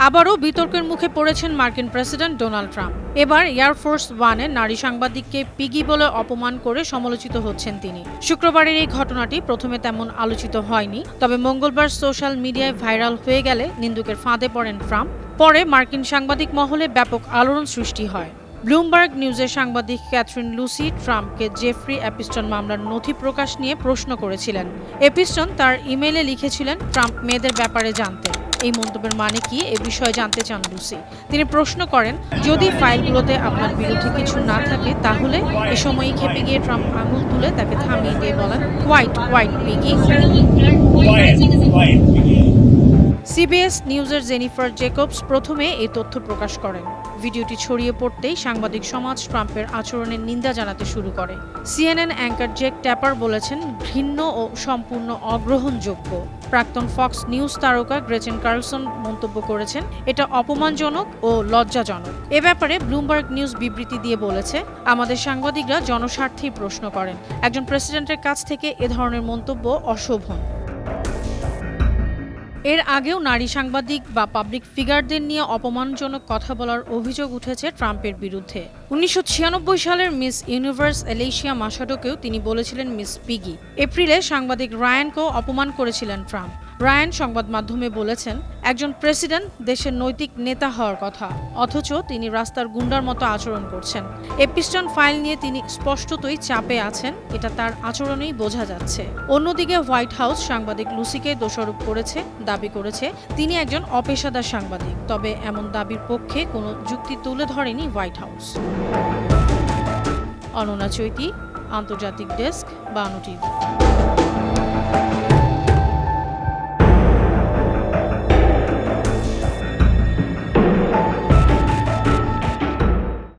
আবারও বিতর্কের মুখে পড়েছেন মার্কিন প্রেসিডেন্ট ডোনাল্ড ট্রাম্প। এবার এয়ারফোর্স ওয়ানে নারী সাংবাদিককে পিগি বলে অপমান করে সমালোচিত হচ্ছেন তিনি। শুক্রবারের এই ঘটনাটি প্রথমে তেমন আলোচিত হয়নি, তবে মঙ্গলবার সোশ্যাল মিডিয়ায় ভাইরাল হয়ে গেলে নিন্দুকের ফাঁদে পড়েন ট্রাম্প। পরে মার্কিন সাংবাদিক মহলে ব্যাপক আলোড়ন সৃষ্টি হয়। ব্লুমবার্গ নিউজের সাংবাদিক ক্যাথরিন লুসি ট্রাম্পকে জেফ্রি এপিস্টন মামলার নথি প্রকাশ নিয়ে প্রশ্ন করেছিলেন। এপিস্টন তার ইমেইলে লিখেছিলেন ট্রাম্প মেয়েদের ব্যাপারে জানতেন। এই মন্তব্যের মানে কি এ বিষয়ে জানতে চান লুসি। তিনি প্রশ্ন করেন, যদি ফাইলগুলোতে আপনার বিরুদ্ধে কিছু না থাকে তাহলে। এ সময়ই খেপে গিয়ে ট্রাম্প আঙুল তুলে তাকে থামিয়ে দিয়ে বলেন, হোয়াইট হোয়াইট পিগি। সিবিএস নিউজের জেনিফার জেকবস প্রথমে এই তথ্য প্রকাশ করেন। ভিডিওটি ছড়িয়ে পড়তেই সাংবাদিক সমাজ ট্রাম্পের আচরণের নিন্দা জানাতে শুরু করে। সিএনএন অ্যাঙ্কার জেক ট্যাপার বলেছেন, ঘৃণ্য ও সম্পূর্ণ অগ্রহণযোগ্য। প্রাক্তন ফক্স নিউজ তারকা গ্রেচেন কার্লসন মন্তব্য করেছেন, এটা অপমানজনক ও লজ্জাজনক। এ ব্যাপারে ব্লুমবার্গ নিউজ বিবৃতি দিয়ে বলেছে, আমাদের সাংবাদিকরা জনস্বার্থেই প্রশ্ন করেন। একজন প্রেসিডেন্টের কাছ থেকে এ ধরনের মন্তব্য অশোভন। এর আগেও নারী সাংবাদিক বা পাবলিক ফিগারদের নিয়ে অপমানজনক কথা বলার অভিযোগ উঠেছে ট্রাম্পের বিরুদ্ধে। 1996 সালের মিস ইউনিভার্স এলেশিয়া মাসাডোকেও তিনি বলেছিলেন মিস পিগি। এপ্রিলে সাংবাদিক রায়ানকেও অপমান করেছিলেন ট্রাম্প। রায়ান সংবাদ মাধ্যমে বলেছেন, একজন প্রেসিডেন্ট দেশের নৈতিক নেতা হওয়ার কথা, অথচ তিনি রাস্তার গুন্ডার মতো আচরণ করছেন। এপিস্টন ফাইল নিয়ে তিনি স্পষ্টতই চাপে আছেন, এটা তার আচরণেই বোঝা যাচ্ছে। অন্যদিকে হোয়াইট হাউস সাংবাদিক লুসিকে দোষারোপ করেছে, দাবি করেছে তিনি একজন অপেশাদার সাংবাদিক। তবে এমন দাবির পক্ষে কোনো যুক্তি তুলে ধরেনি হোয়াইট হাউস। অনন্যা চৈতি, আন্তর্জাতিক ডেস্ক, বানু টিভি।